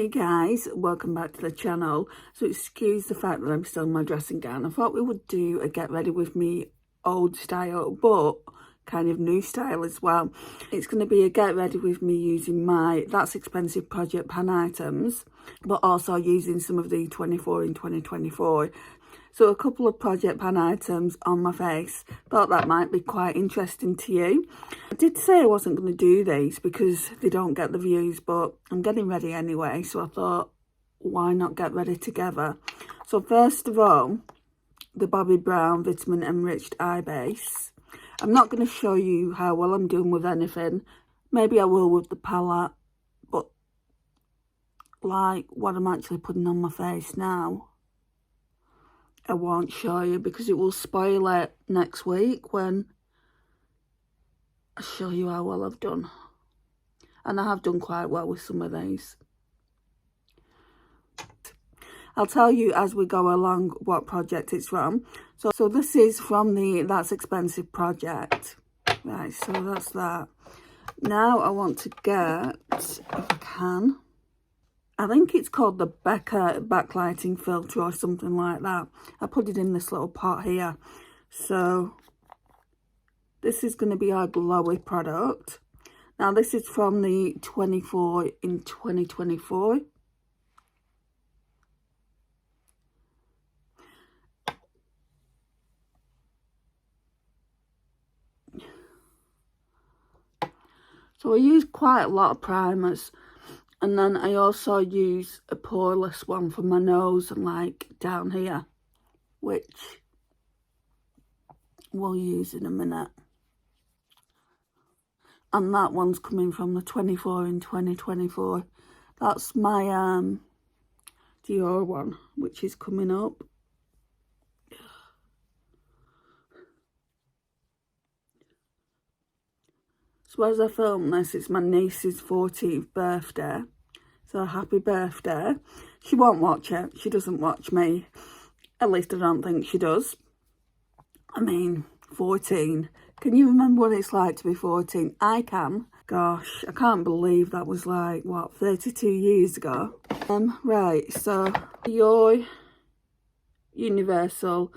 Hey guys, welcome back to the channel. So excuse the fact that I'm still in my dressing gown. I thought we would do a get ready with me old style, but kind of new style as well. It's going to be a get ready with me using my That's Expensive project pan items, but also using some of the 24 in 2024. So a couple of project pan items on my face. Thought that might be quite interesting to you. I did say I wasn't going to do these because they don't get the views, but I'm getting ready anyway. So I thought, why not get ready together? So first of all, the Bobbi Brown Vitamin Enriched Eye Base. I'm not going to show you how well I'm doing with anything. Maybe I will with the palette, but like what I'm actually putting on my face now, I won't show you because it will spoil it next week when I show you how well I've done. And I have done quite well with some of these. I'll tell you as we go along what project it's from. So this is from the That's Expensive project. Right, so that's that. Now I want to get, if I can, I think it's called the Becca backlighting filter or something like that. I put it in this little pot here. So this is going to be our glowy product. Now this is from the 24 in 2024. So I use quite a lot of primers. And then I also use a poreless one for my nose and like down here, which we'll use in a minute. And that one's coming from the 24 in 2024. That's my Dior one, which is coming up. So as I film this, it's my niece's 14th birthday. So happy birthday. She won't watch it. She doesn't watch me. At least I don't think she does. I mean, 14. Can you remember what it's like to be 14? I can. Gosh, I can't believe that was like, what, 32 years ago? Right, so Dior Universal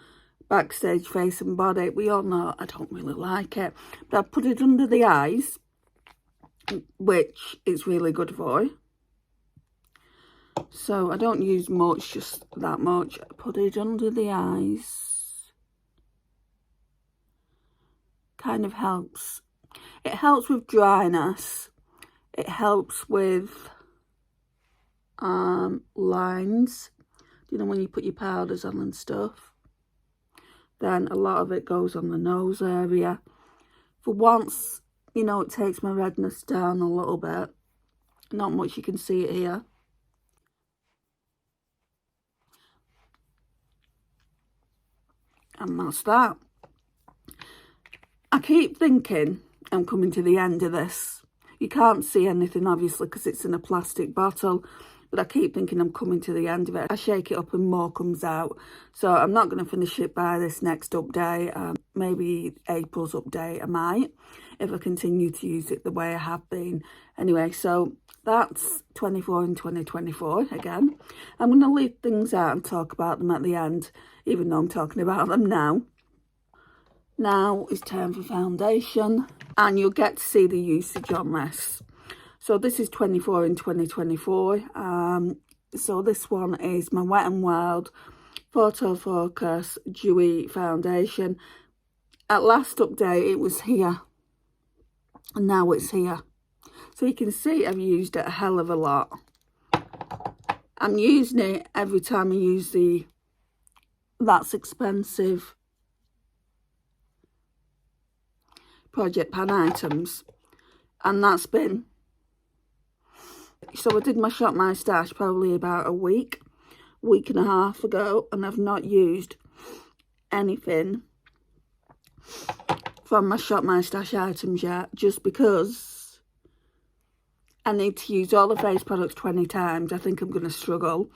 Backstage Face and Body. We all know I don't really like it. But I put it under the eyes, which it's really good for. So I don't use much, just that much. I put it under the eyes. Kind of helps. It helps with dryness. It helps with lines. You know, when you put your powders on and stuff. Then a lot of it goes on the nose area. For once, you know, it takes my redness down a little bit. Not much, you can see it here. And that's that. I keep thinking I'm coming to the end of this. You can't see anything, obviously, because it's in a plastic bottle. But I keep thinking I'm coming to the end of it. I shake it up and more comes out. So I'm not going to finish it by this next update. Maybe April's update, I might, if I continue to use it the way I have been. Anyway, so that's 24 in 2024 again. I'm going to leave things out and talk about them at the end, even though I'm talking about them now. Now it's time for foundation, and you'll get to see the usage on this. So this is 24 in 2024. So this one is my Wet n Wild Photo Focus Dewy Foundation. At last update it was here, and now it's here. So you can see I've used it a hell of a lot. I'm using it every time I use the That's Expensive project pan items, and that's been, so I did my Shop My Stash probably about a week and a half ago, and I've not used anything from my Shop My Stash items yet, just because I need to use all the face products 20 times. I think I'm going to struggle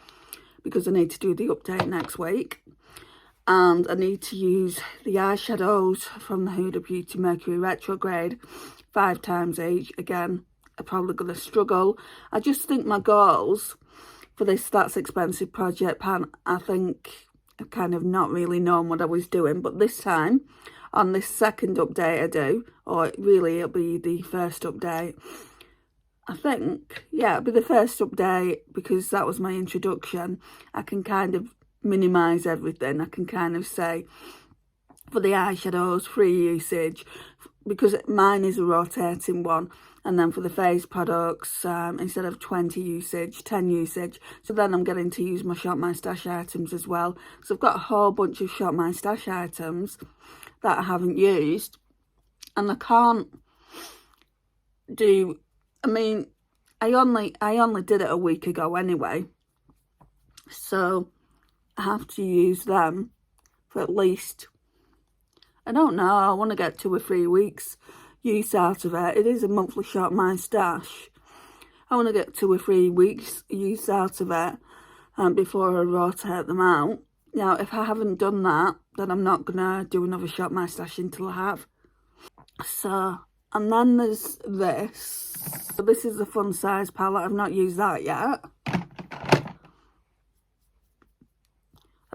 because I need to do the update next week. And I need to use the eyeshadows from the Huda Beauty Mercury Retrograde 5 times each. Again, I'm probably going to struggle. I just think my goals for this That's Expensive project pan, I think I've kind of not really known what I was doing. But this time, on this second update I do, or really it'll be the first update, I think, yeah, it'll be the first update because that was my introduction. I can kind of minimise everything. I can kind of say, for the eyeshadows, free usage, because mine is a rotating one. And then for the face products, instead of 20 usage, 10 usage. So then I'm getting to use my Shop My Stash items as well. So I've got a whole bunch of Shop My Stash items that I haven't used. And I can't do, I mean, I only did it a week ago anyway. So I have to use them for at least, I don't know, I want to get 2 or 3 weeks use out of it. It is a monthly Shop My Stash. I want to get 2 or 3 weeks use out of it before I rotate them out. Now, if I haven't done that, then I'm not going to do another Shop My Stash until I have. So, and then there's this. So this is the Fun Size palette. I've not used that yet.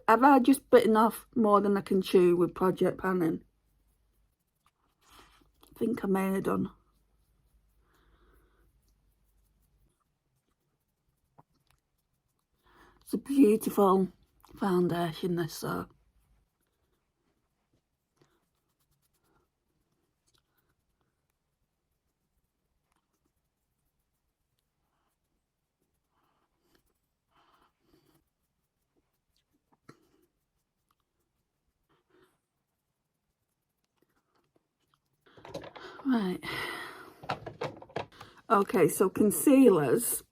Have I just bitten off more than I can chew with project panning? I think I may have done. It's a beautiful foundation, this, so. Right. Okay, so concealers,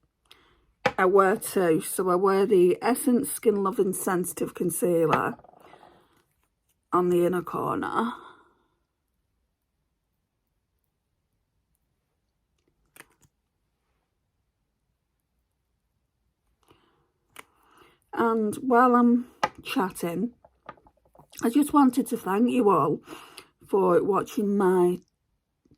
I wear 2. So I wear the Essence Skin Loving Sensitive Concealer on the inner corner. And while I'm chatting, I just wanted to thank you all for watching my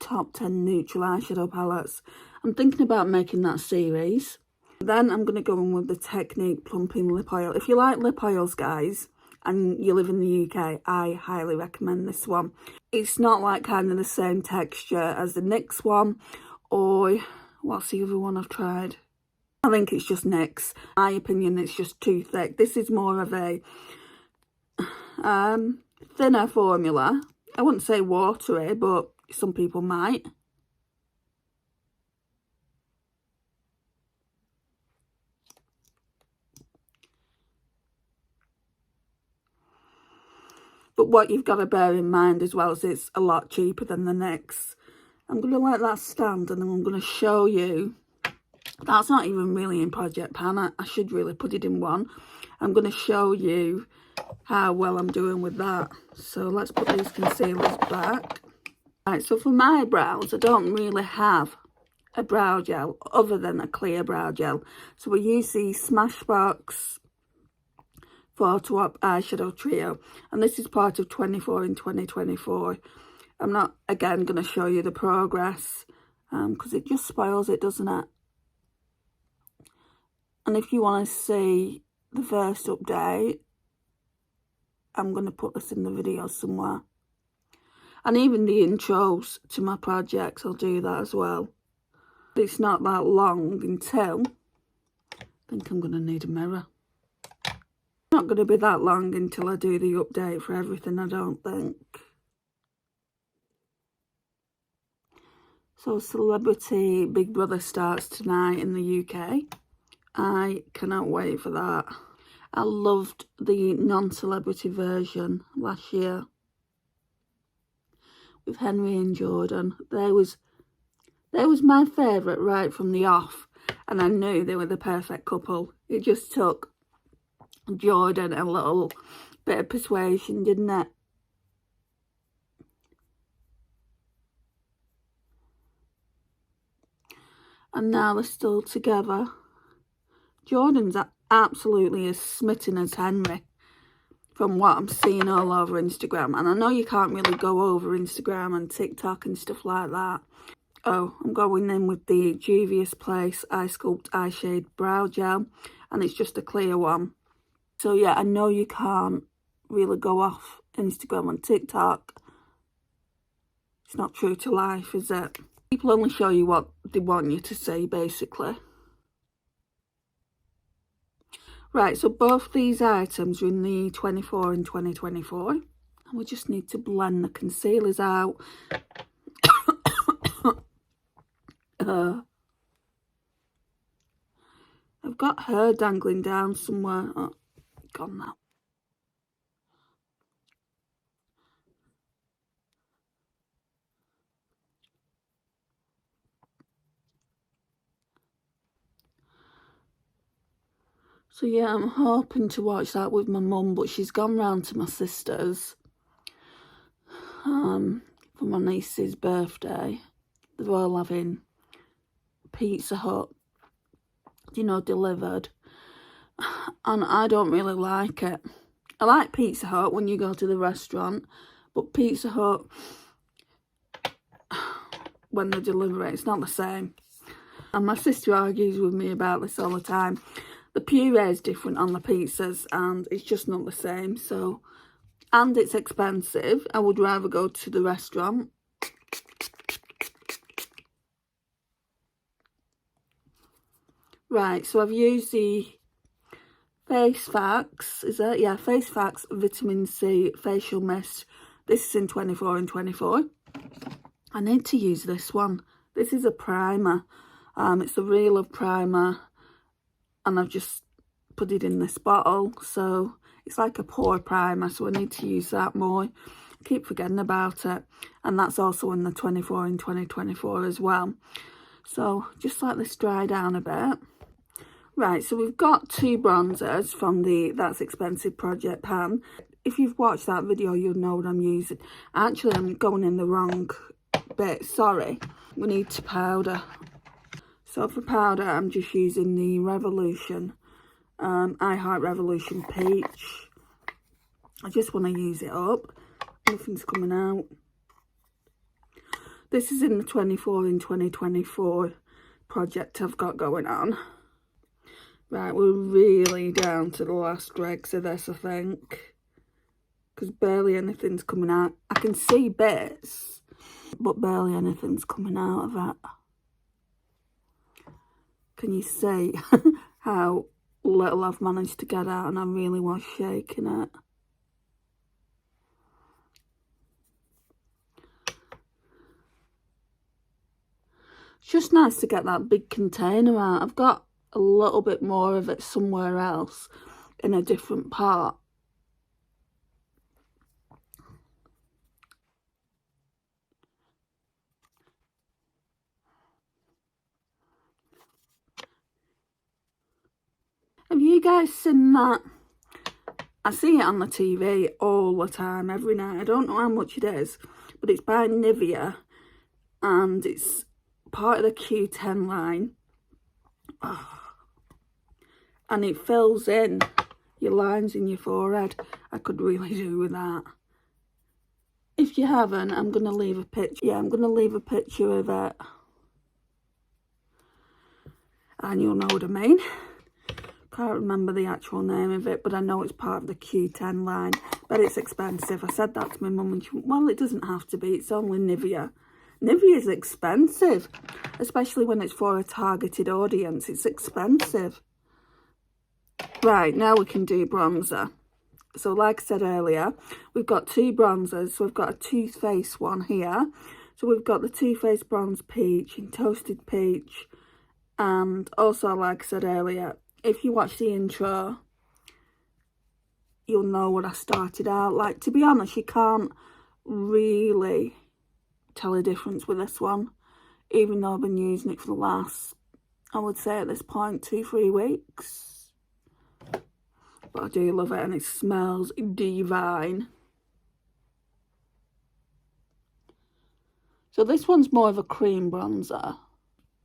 top 10 neutral eyeshadow palettes. I'm thinking about making that series. Then I'm going to go in with the Technic Plumping Lip Oil. If you like lip oils, guys, and you live in the UK, I highly recommend this one. It's not like kind of the same texture as the NYX one, or what's the other one I've tried? I think it's just NYX. My opinion, it's just too thick. This is more of a thinner formula. I wouldn't say watery, but some people might. But what you've got to bear in mind as well is it's a lot cheaper than the NYX. I'm going to let that stand, and then I'm going to show you. That's not even really in Project Pan. I should really put it in one. I'm going to show you how well I'm doing with that. So let's put these concealers back. Right, so for my brows, I don't really have a brow gel other than a clear brow gel. So we use the Smashbox Photo Op Eyeshadow Trio. And this is part of 24 in 2024. I'm not, again, going to show you the progress because it just spoils it, doesn't it? And if you want to see the first update, I'm going to put this in the video somewhere. And even the intros to my projects, I'll do that as well. It's not that long until, I think I'm going to need a mirror. Not going to be that long until I do the update for everything, I don't think. So Celebrity Big Brother starts tonight in the UK. I cannot wait for that. I loved the non-celebrity version last year with Henry and Jordan. They was my favourite right from the off, and I knew they were the perfect couple. It just took Jordan a little bit of persuasion, didn't it? And now they're still together. Jordan's absolutely as smitten as Henry from what I'm seeing all over Instagram. And I know you can't really go over Instagram and TikTok and stuff like that. Oh, I'm going in with the Juvias Place Eye Sculpt Eyeshade Brow Gel, and it's just a clear one. So yeah, I know you can't really go off Instagram and TikTok. It's not true to life, is it? People only show you what they want you to see, basically. Right, so both these items are in the 24 and 2024. And we just need to blend the concealers out. I've got hair dangling down somewhere. Oh, gone now. So yeah, I'm hoping to watch that with my mum, but she's gone round to my sister's for my niece's birthday. They're all having Pizza Hut, you know, delivered. And I don't really like it. I like Pizza Hut when you go to the restaurant, but Pizza Hut, when they deliver it, it's not the same. And my sister argues with me about this all the time. The puree is different on the pizzas and it's just not the same. So, and it's expensive. I would rather go to the restaurant. Right, so I've used the Face Facts, is it? Yeah, Face Facts Vitamin C Facial Mist. This is in 24 and 24. I need to use this one. This is a primer. It's the Real Love primer. And I've just put it in this bottle. So it's like a pore primer. So I need to use that more. I keep forgetting about it. And that's also in the 24 and 2024 as well. So just let this dry down a bit. Right, so we've got two bronzers from the That's Expensive project pan. If you've watched that video, you'll know what I'm using. Actually, I'm going in the wrong bit. Sorry. We need to powder. So for powder, I'm just using the Revolution, I Heart Revolution Peach. I just want to use it up. Nothing's coming out. This is in the 24 and 2024 project I've got going on. Right, we're really down to the last dregs of this, I think. Because barely anything's coming out. I can see bits, but barely anything's coming out of it. Can you see how little I've managed to get out and I really was shaking it? It's just nice to get that big container out. I've got a little bit more of it somewhere else in a different part. Have you guys seen that? I see it on the TV all the time, every night. I don't know how much it is, but it's by Nivea and it's part of the Q10 line. Oh. And it fills in your lines in your forehead. I could really do with that. If you haven't, I'm going to leave a picture. Yeah, I'm going to leave a picture of it. And you'll know what I mean. Can't remember the actual name of it, but I know it's part of the Q10 line. But it's expensive. I said that to my mum and she went, well, it doesn't have to be. It's only Nivea. Nivea is expensive, especially when it's for a targeted audience. It's expensive. Right, now we can do bronzer. So like I said earlier, we've got two bronzers. So we've got a Too Faced one here. So we've got the Too Faced Bronze Peach and Toasted Peach. And also, like I said earlier, if you watch the intro, you'll know what I started out like. To be honest, you can't really tell a difference with this one, even though I've been using it for the last, I would say at this point, 2-3 weeks. But I do love it and it smells divine. So this one's more of a cream bronzer.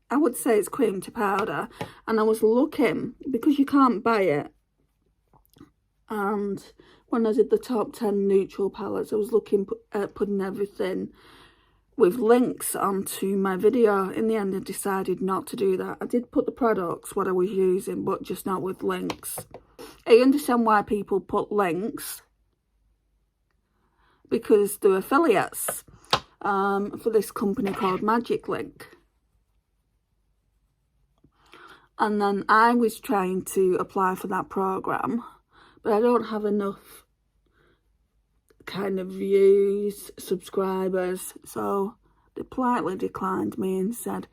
I would say it's cream to powder. And I was looking, because you can't buy it. And when I did the top 10 neutral palettes, I was looking at putting everything with links onto my video. In the end, I decided not to do that. I did put the products, what I was using, but just not with links. I understand why people put links, because they're affiliates for this company called Magic Link. And then I was trying to apply for that program, but I don't have enough kind of views, subscribers, so they politely declined me and said,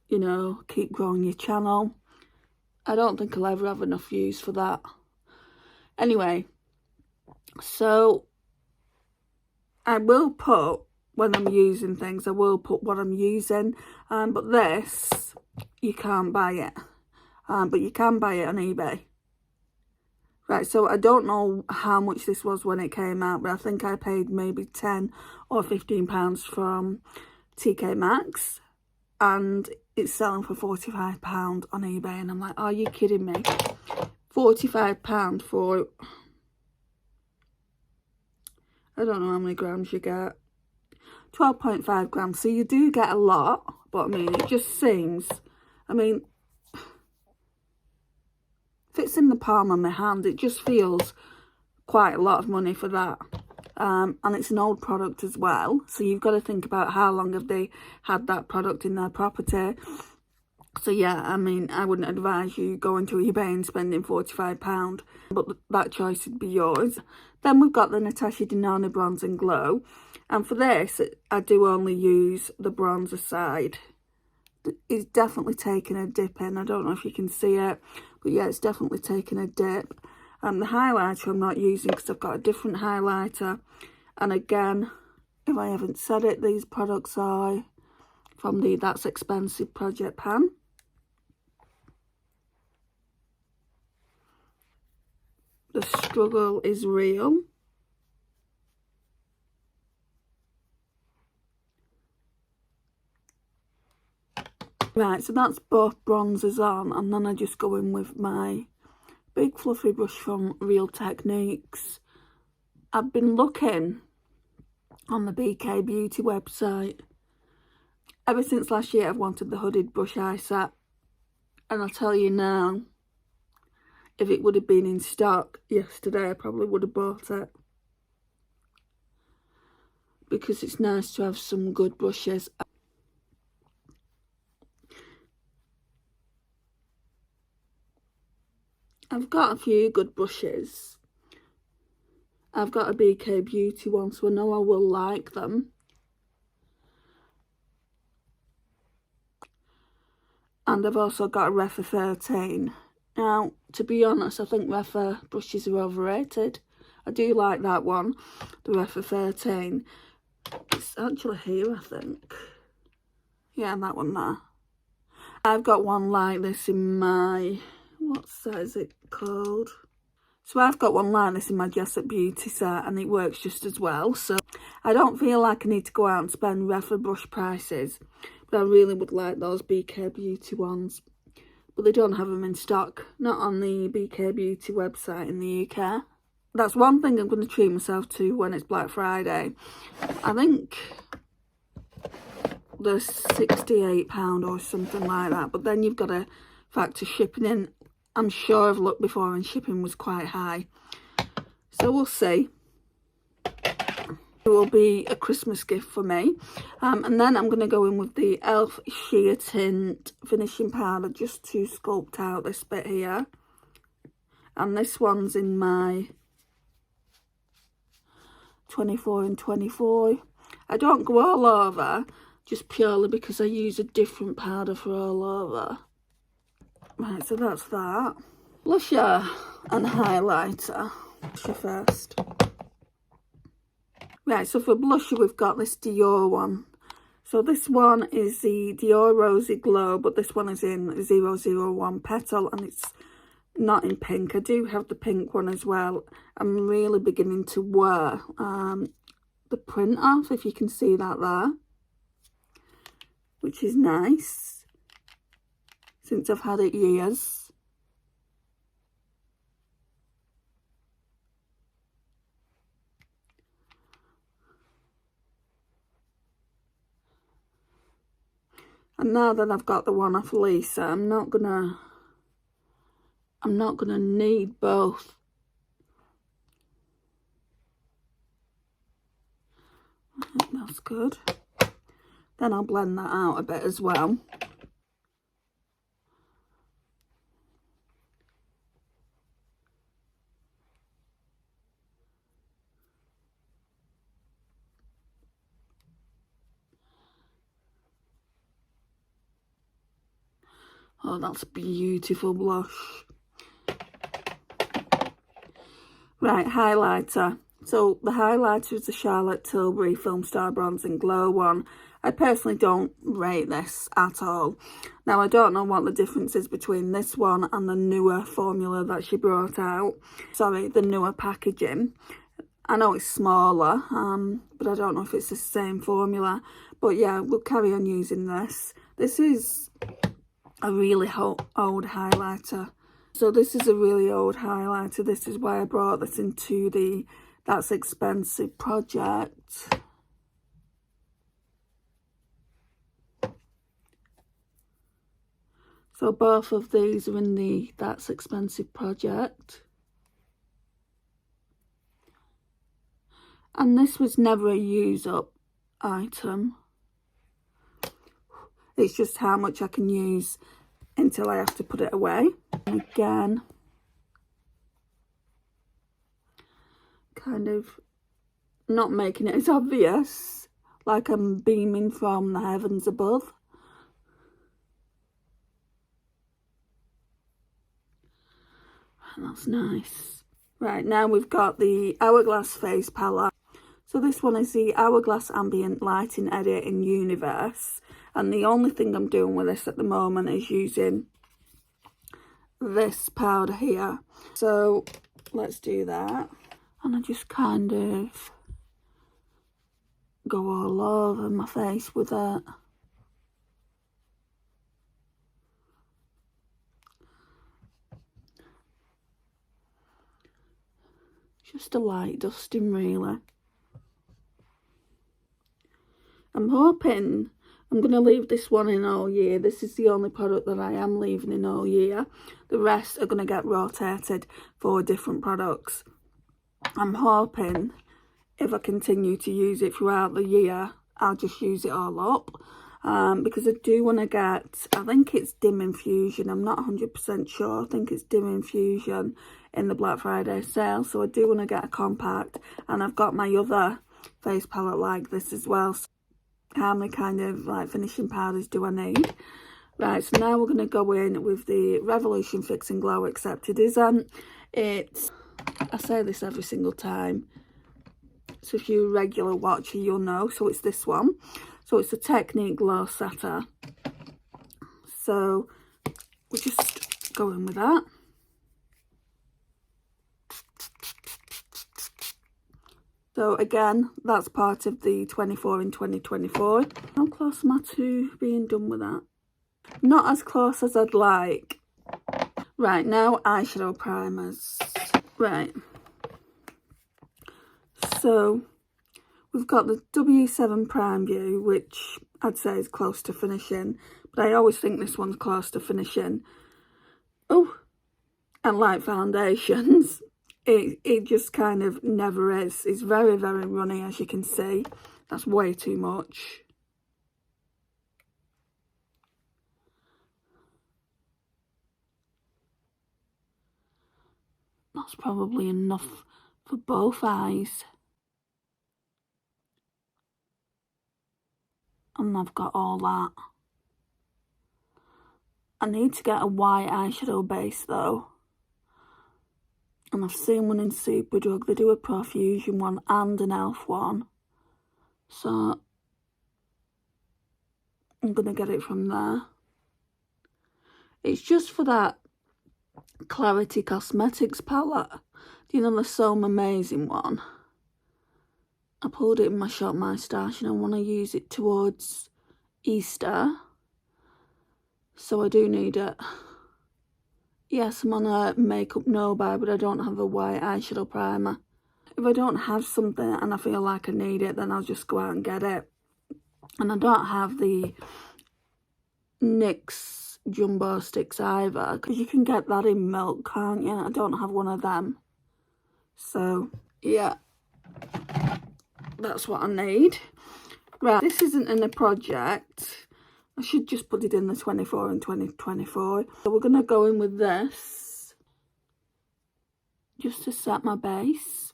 you know, keep growing your channel. I don't think I'll ever have enough views for that. Anyway, so I will put, when I'm using things, I will put what I'm using, but this, you can't buy it, but you can buy it on eBay. Right, so I don't know how much this was when it came out, but I think I paid maybe £10 or £15 from TK Maxx, and it's selling for £45 on eBay, and I'm like, are you kidding me? £45 for, I don't know how many grams you get, 12.5 grams, so you do get a lot, but I mean, it just seems, I mean, fits in the palm of my hand. It just feels quite a lot of money for that. And it's an old product as well, so you've got to think about how long have they had that product in their property. So yeah, I mean, I wouldn't advise you going to eBay and spending £45, but that choice would be yours. Then we've got the Natasha Denona Bronze and Glow, and for this I do only use the bronzer side. It's definitely taken a dip in. I don't know if you can see it, but yeah, it's definitely taken a dip. The highlighter I'm not using because I've got a different highlighter. And again, if I haven't said it, these products are from the That's Expensive Project Pan. The struggle is real. Right, so that's both bronzers on, and then I just go in with my big fluffy brush from Real Techniques. I've been looking on the BK Beauty website. Ever since last year I've wanted the hooded brush eye set, and I'll tell you now, if it would have been in stock yesterday I probably would have bought it, because it's nice to have some good brushes. I've got a few good brushes. I've got a BK Beauty one, so I know I will like them. And I've also got a Refa 13. Now, to be honest, I think Refa brushes are overrated. I do like that one, the Refa 13. It's actually here, I think. Yeah, that one there. I've got one like this in my, what set is it called? So I've got one like this in my Jessup Beauty set, and it works just as well. So I don't feel like I need to go out and spend Refa brush prices, but I really would like those BK Beauty ones. But they don't have them in stock, not on the BK Beauty website in the UK. That's one thing I'm going to treat myself to when it's Black Friday. I think they're £68 or something like that, but then you've got to factor shipping in. I'm sure I've looked before and shipping was quite high, so we'll see. It will be a Christmas gift for me. And then I'm going to go in with the e.l.f. Sheer Tint finishing powder just to sculpt out this bit here. And this one's in my 24 and 24. I don't go all over, just purely because I use a different powder for all over. Right, so that's that. Blusher and highlighter. Blusher first. Right, so for blusher we've got this Dior one. So this one is the Dior Rosy Glow, but this one is in 001 Petal, and it's not in pink. I do have the pink one as well. I'm really beginning to wear the print off, if you can see that there, which is nice, since I've had it years. And now that I've got the one off Lisa, I'm not gonna need both. I think that's good. Then I'll blend that out a bit as well. Oh, that's a beautiful blush. Right, highlighter. So the highlighter is the Charlotte Tilbury Filmstar Bronzing Glow one. I personally don't rate this at all. Now, I don't know what the difference is between this one and the newer formula that she brought out. Sorry, the newer packaging. I know it's smaller, but I don't know if it's the same formula. But yeah, we'll carry on using this. This is a really old highlighter. So this is a really old highlighter. This is why I brought this into the That's Expensive project. So both of these are in the That's Expensive project. And this was never a use up item. It's just how much I can use until I have to put it away. And again, kind of not making it as obvious, like I'm beaming from the heavens above. That's nice. Right, now we've got the Hourglass Face Palette. So this one is the Hourglass Ambient Lighting Edit in Universe. And the only thing I'm doing with this at the moment is using this powder here. So let's do that. And I just kind of go all over my face with it. Just a light dusting, really. I'm hoping I'm going to leave this one in all year. This is the only product that I am leaving in all year. The rest are going to get rotated for different products. I'm hoping if I continue to use it throughout the year, I'll just use it all up. Because I do want to get, I think it's Dim Infusion. I'm not 100% sure. I think it's Dim Infusion in the Black Friday sale. So I do want to get a compact. And I've got my other face palette like this as well. So how many kind of like finishing powders do I need? Right, so now we're going to go in with the Revolution Fix and Glow, except it isn't. It's, I say this every single time, so if you're a regular watcher, you'll know. So it's this one. So it's a Technic Glow Setter. So we'll just go in with that. So again, that's part of the 24 in 2024. How close am I to being done with that? Not as close as I'd like. Right, now eyeshadow primers. Right. So we've got the W7 Prime View, which I'd say is close to finishing. But I always think this one's close to finishing. Oh, and light foundations. It just kind of never is. It's very, very runny, as you can see. That's way too much. That's probably enough for both eyes. And I've got all that. I need to get a white eyeshadow base though. And I've seen one in Superdrug. They do a Profusion one and an e.l.f. one. So I'm going to get it from there. It's just for that Clarity Cosmetics palette. Do you know the So Amazing one? I pulled it in my Shop My Stash and I want to use it towards Easter. So I do need it. Yes, I'm on a Makeup No Buy, but I don't have a white eyeshadow primer. If I don't have something and I feel like I need it, then I'll just go out and get it. And I don't have the NYX Jumbo Sticks either, because you can get that in milk, can't you? I don't have one of them. So, yeah, that's what I need. Right, this isn't in a project. I should just put it in the 24 and 2024. So we're going to go in with this, just to set my base.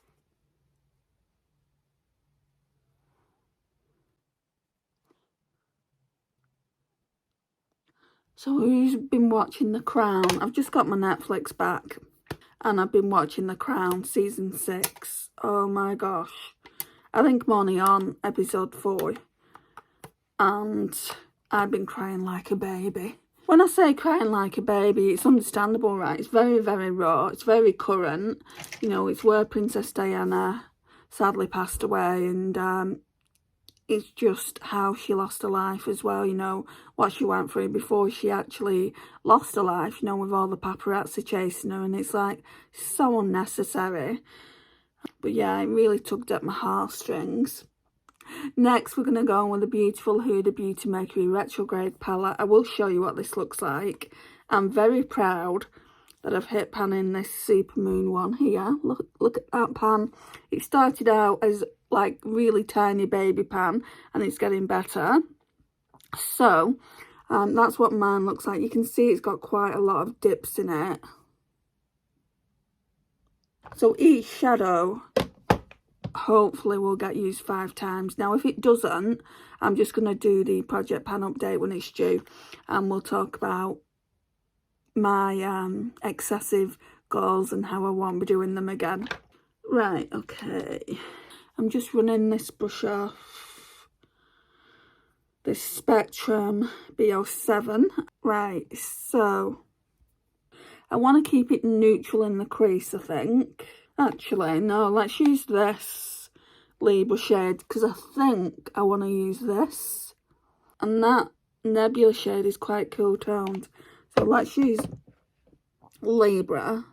So who's been watching The Crown? I've just got my Netflix back. And I've been watching The Crown season 6. Oh my gosh. I think I'm only on episode 4. And I've been crying like a baby. When I say crying like a baby, it's understandable, right? It's very, very raw. It's very current. You know, it's where Princess Diana sadly passed away. And it's just how she lost her life as well, you know, what she went through before she actually lost her life, you know, with all the paparazzi chasing her. And it's like, so unnecessary. But yeah, it really tugged at my heartstrings. Next, we're going to go on with the beautiful Huda Beauty Mercury Retrograde palette. I will show you what this looks like. I'm very proud that I've hit pan in this Super Moon one here. Look at that pan. It started out as like really tiny baby pan, and it's getting better. So that's what mine looks like. You can see it's got quite a lot of dips in it. So each shadow hopefully will get used 5 times. Now if it doesn't, I'm just going to do the project pan update when it's due, and we'll talk about my excessive goals and how I won't be doing them again. Right, okay. I'm just running this brush off this Spectrum B07. Right, so I want to keep it neutral in the crease, I think. Actually, no, let's use this Libra shade, because I think I want to use this. And that Nebula shade is quite cool toned. So let's use Libra.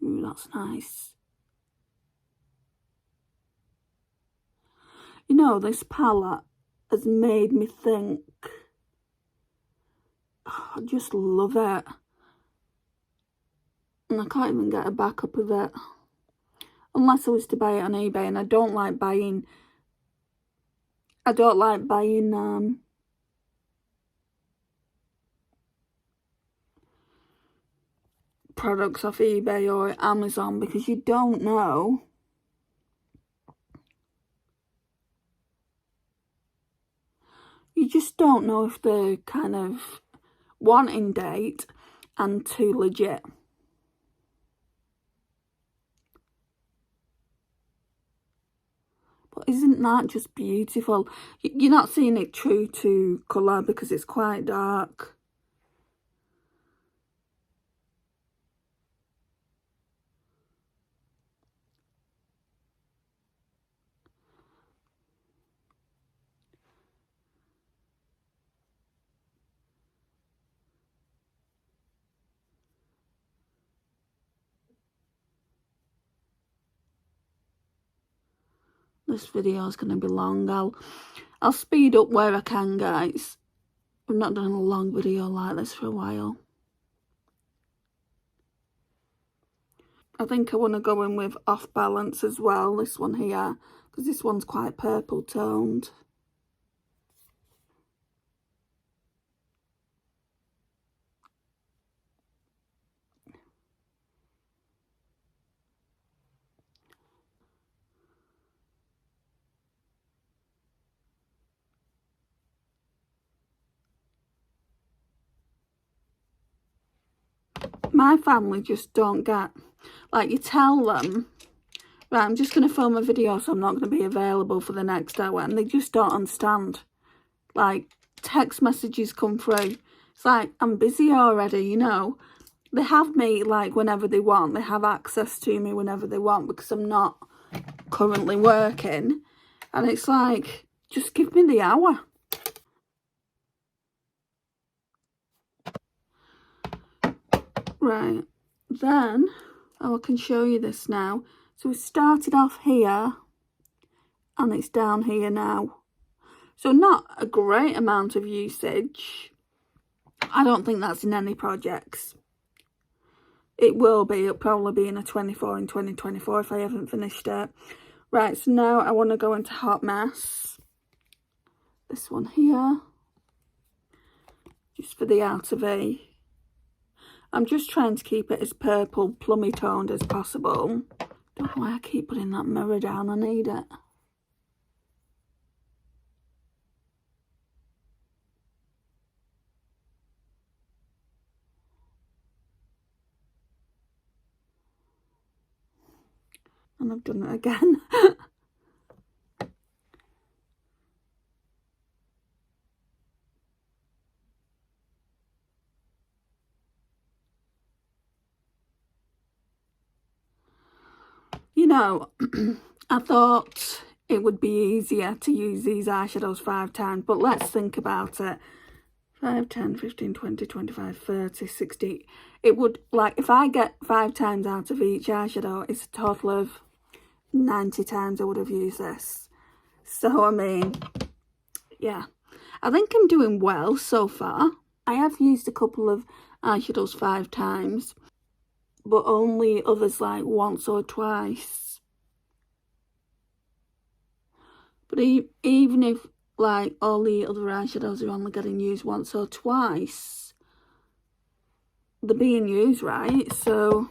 Ooh, that's nice. You know, this palette has made me think. Oh, I just love it. And I can't even get a backup of it. Unless I was to buy it on eBay, and I don't like buying products off eBay or Amazon, because you don't know. You just don't know if they're kind of 1 in date and 2 legit. But isn't that just beautiful? You're not seeing it true to colour because it's quite dark. This video is going to be long. I'll speed up where I can, guys. I've not done a long video like this for a while. I think I want to go in with Off Balance as well, this one here, because this one's quite purple toned. My family just don't get, like, you tell them, right, I'm just going to film a video, so I'm not going to be available for the next hour, and they just don't understand. Like, text messages come through. It's like, I'm busy already, you know. They have me, like, whenever they want. They have access to me whenever they want, because I'm not currently working. And it's like, just give me the hour. Right, then, I can show you this now. So we started off here, and it's down here now. So not a great amount of usage. I don't think that's in any projects. It will be. It'll probably be in a 24 in 2024 if I haven't finished it. Right, so now I want to go into Hot Mess. This one here. Just for the outer V. I'm just trying to keep it as purple, plummy toned as possible. Don't know why I keep putting that mirror down. I need it. And I've done it again. You know, I thought it would be easier to use these eyeshadows 5 times, but let's think about it. 5, 10, 15, 20, 25, 30, 60. It would, like, if I get 5 times out of each eyeshadow, it's a total of 90 times I would have used this. So, I mean, yeah. I think I'm doing well so far. I have used a couple of eyeshadows 5 times, but only others like once or twice. But even if like all the other eyeshadows are only getting used once or twice, they're being used right, so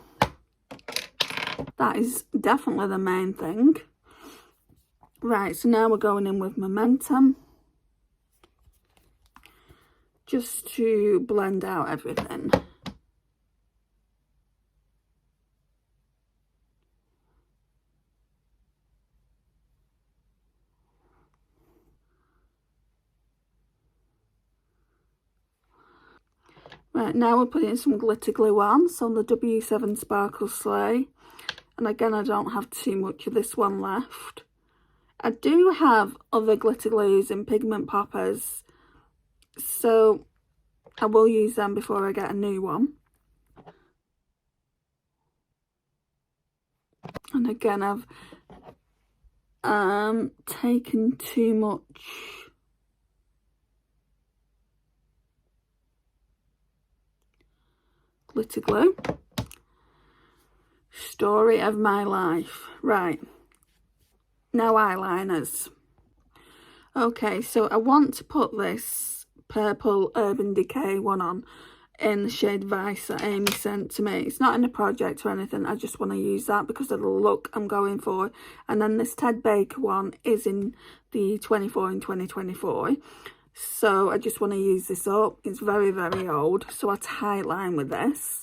that is definitely the main thing. Right, so now we're going in with Momentum, just to blend out everything. Right, now we're putting some glitter glue on, so the W7 Sparkle Slay. And again, I don't have too much of this one left. I do have other glitter glues and pigment poppers, so I will use them before I get a new one. And again, I've taken too much glitter glue. Story of my life. Right, now eyeliners. Okay, so I want to put this purple Urban Decay one on in the shade Vice that Amy sent to me. It's not in a project or anything, I just want to use that because of the look I'm going for. And then this Ted Baker one is in the 24 in 2024. So I just want to use this up. It's very, very old, so I tight line with this.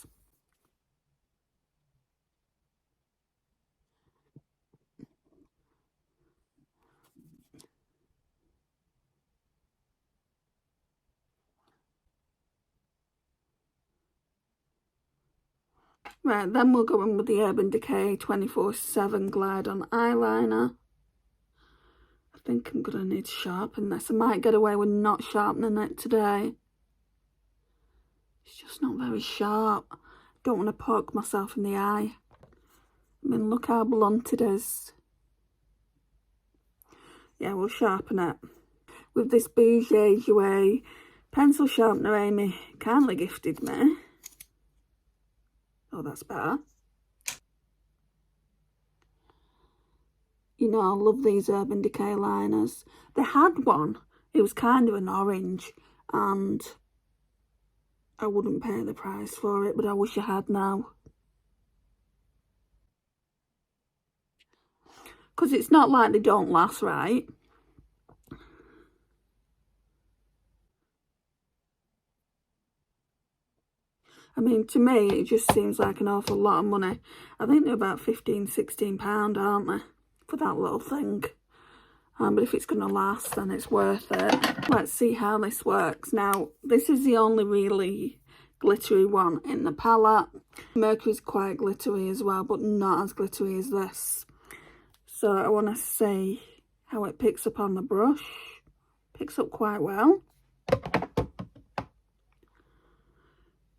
Right, then we'll go in with the Urban Decay 24/7 Glide on eyeliner. I think I'm going to need to sharpen this. I might get away with not sharpening it today. It's just not very sharp. Don't want to poke myself in the eye. I mean, look how blunt it is. Yeah, we'll sharpen it. With this Beige Dewy pencil sharpener Amy kindly gifted me. Oh, that's better. You know, I love these Urban Decay liners. They had one. It was kind of an orange, and I wouldn't pay the price for it, but I wish I had now. Because it's not like they don't last, right? I mean, to me, it just seems like an awful lot of money. I think they're about £15, £16, aren't they? For that little thing. But if it's going to last, then it's worth it. Let's see how this works. Now, this is the only really glittery one in the palette. Mercury's quite glittery as well, but not as glittery as this. So I want to see how it picks up on the brush. Picks up quite well.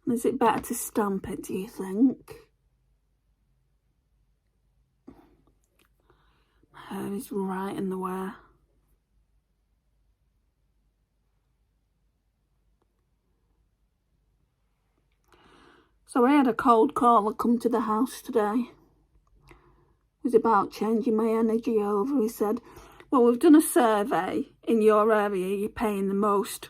Is it better to stamp it, do you think? My hair is right in the way. So I had a cold caller come to the house today. It was about changing my energy over. He said, well, we've done a survey in your area, you're paying the most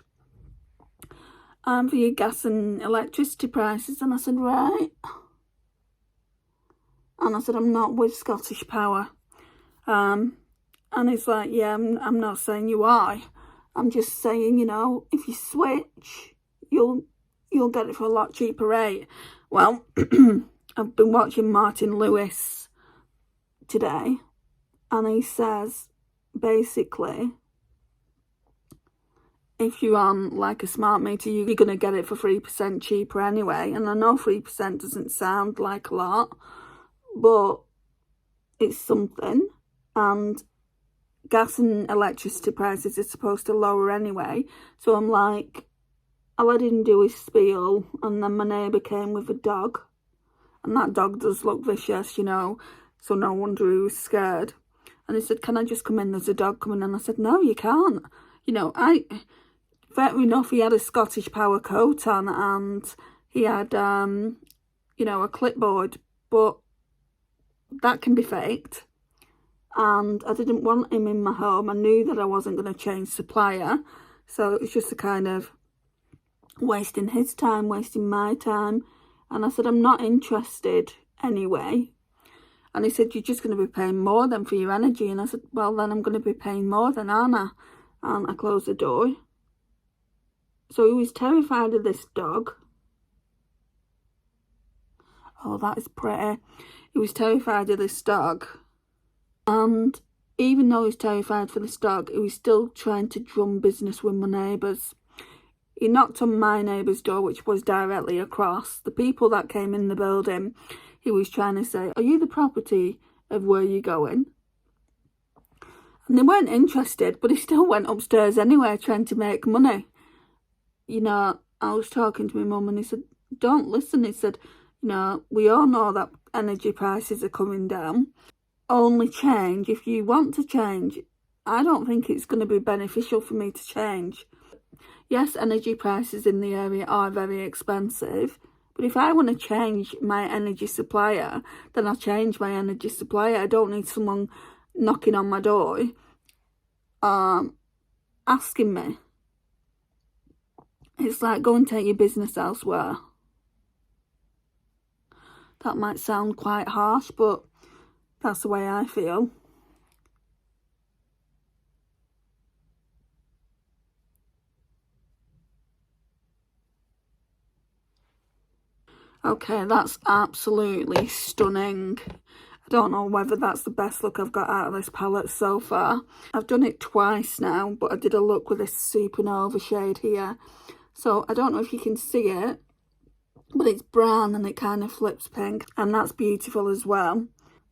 for your gas and electricity prices. And I said, right. And I said, I'm not with Scottish Power. And he's like, yeah, I'm not saying you are. I'm just saying, you know, if you switch, you'll get it for a lot cheaper rate. Well, I've been watching Martin Lewis today, and he says, basically, if you're on like a smart meter, you're going to get it for 3% cheaper anyway. And I know 3% doesn't sound like a lot, but it's something. And gas and electricity prices are supposed to lower anyway. So I'm like, I let him do his spiel, and then my neighbour came with a dog. And that dog does look vicious, you know, so no wonder he was scared. And he said, can I just come in? There's a dog coming. And I said, no, you can't. You know, fair enough, he had a Scottish Power coat on, and he had, you know, a clipboard, but that can be faked. And I didn't want him in my home. I knew that I wasn't going to change supplier. So it's just a kind of wasting his time, wasting my time. And I said, I'm not interested anyway. And he said, you're just going to be paying more then for your energy. And I said, well, then I'm going to be paying more then, aren't I? And I closed the door. So he was terrified of this dog. Oh, that is pretty. He was terrified of this dog. And even though he was terrified for this dog, he was still trying to drum business with my neighbours. He knocked on my neighbour's door, which was directly across. The people that came in the building, he was trying to say, are you the property of where you're going? And they weren't interested, but he still went upstairs anyway, trying to make money. You know, I was talking to my mum and he said, don't listen. He said, you know, we all know that energy prices are coming down. Only change if you want to change. I don't think it's going to be beneficial for me to change. Yes, energy prices in the area are very expensive, but if I want to change my energy supplier, then I'll change my energy supplier. I don't need someone knocking on my door, asking me. It's like, go and take your business elsewhere. That might sound quite harsh, but that's the way I feel. Okay, that's absolutely stunning. I don't know whether that's the best look I've got out of this palette so far. I've done it twice now, but I did a look with this Supernova shade here. So I don't know if you can see it, but it's brown and it kind of flips pink, and that's beautiful as well.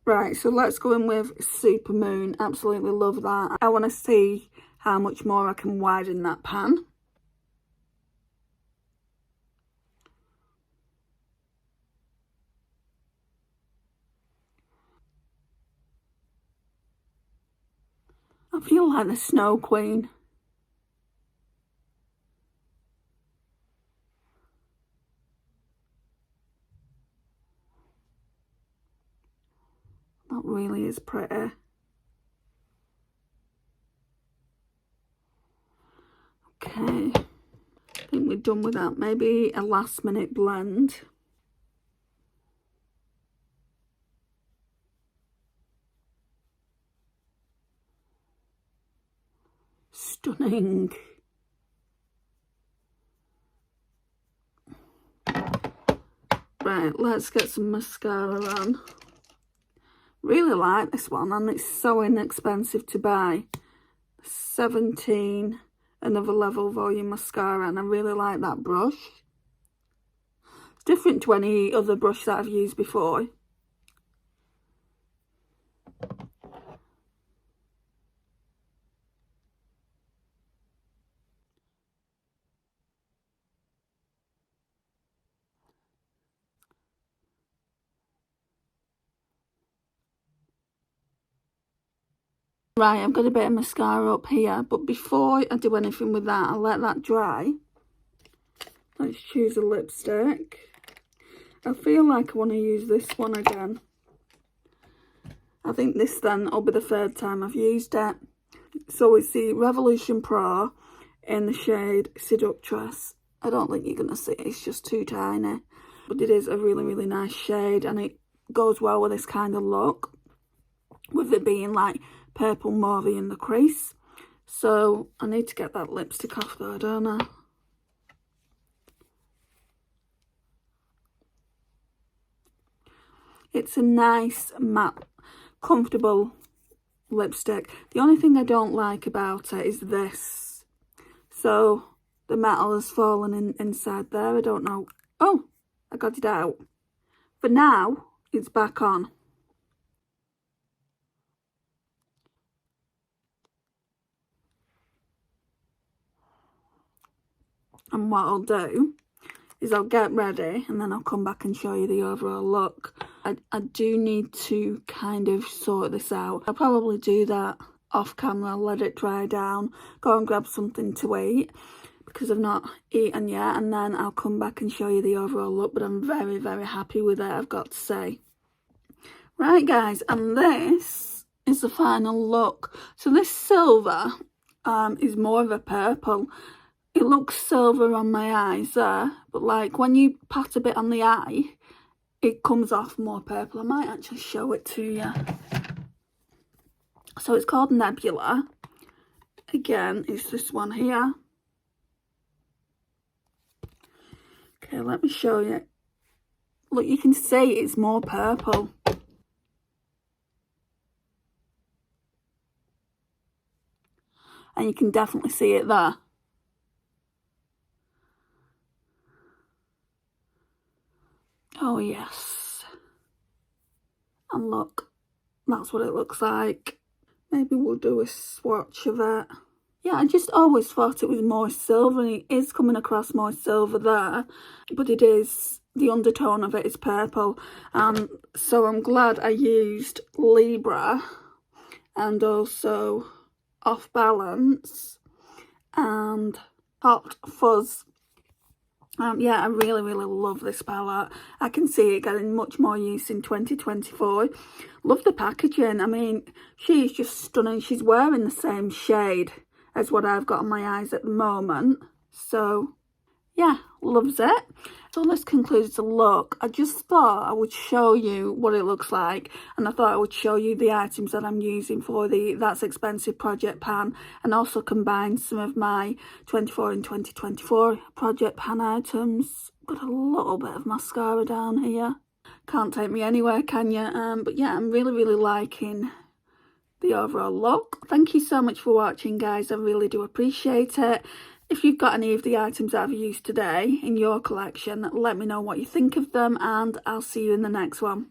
Right, so let's go in with Super Moon. Absolutely love that. I want to see how much more I can widen that pan. I feel like the Snow Queen. That really is pretty. Okay, I think we're done with that. Maybe a last minute blend. Stunning. Right, let's get some mascara on. Really like this one, and it's so inexpensive to buy. 17 Another Level Volume Mascara, and I really like that brush. It's different to any other brush that I've used before. Right, I've got a bit of mascara up here, but before I do anything with that, I'll let that dry. Let's choose a lipstick. I feel like I want to use this one again. I think this then will be the third time I've used it. So it's the Revolution Pro in the shade Seductress. I don't think you're going to see it, it's just too tiny. But it is a really, really nice shade, and it goes well with this kind of look, with it being like purple mauvey in the crease. So I need to get that lipstick off though, don't I? It's a nice matte, comfortable lipstick. The only thing I don't like about it is this. So the metal has fallen inside there. I don't know. Oh, I got it out. But now it's back on. And what I'll do is I'll get ready and then I'll come back and show you the overall look. I do need to kind of sort this out. I'll probably do that off camera, let it dry down, go and grab something to eat because I've not eaten yet, and then I'll come back and show you the overall look. But I'm very, very happy with it, I've got to say. Right guys, and this is the final look. So this silver is more of a purple. It looks silver on my eyes there, but like when you pat a bit on the eye, it comes off more purple. I might actually show it to you. So it's called Nebula. Again, it's this one here. Okay, let me show you. Look, you can see it's more purple. And you can definitely see it there. Oh yes. And look, that's what it looks like. Maybe we'll do a swatch of it. Yeah, I just always thought it was more silver, and it is coming across more silver there, but it is, the undertone of it is purple. So I'm glad I used Libra and also Off Balance and Hot Fuzz. Yeah, I really, really love this palette. I can see it getting much more use in 2024. Love the packaging. I mean, she is just stunning. She's wearing the same shade as what I've got on my eyes at the moment. So, yeah, loves it. So this concludes the look. I just thought I would show you what it looks like, and I thought I would show you the items that I'm using for the That's Expensive project pan, and also combine some of my 24 and 2024 project pan items. Got a little bit of mascara down here. Can't take me anywhere, can you? But yeah, I'm really, really liking the overall look. Thank you so much for watching, guys. I really do appreciate it. If you've got any of the items that I've used today in your collection, let me know what you think of them, and I'll see you in the next one.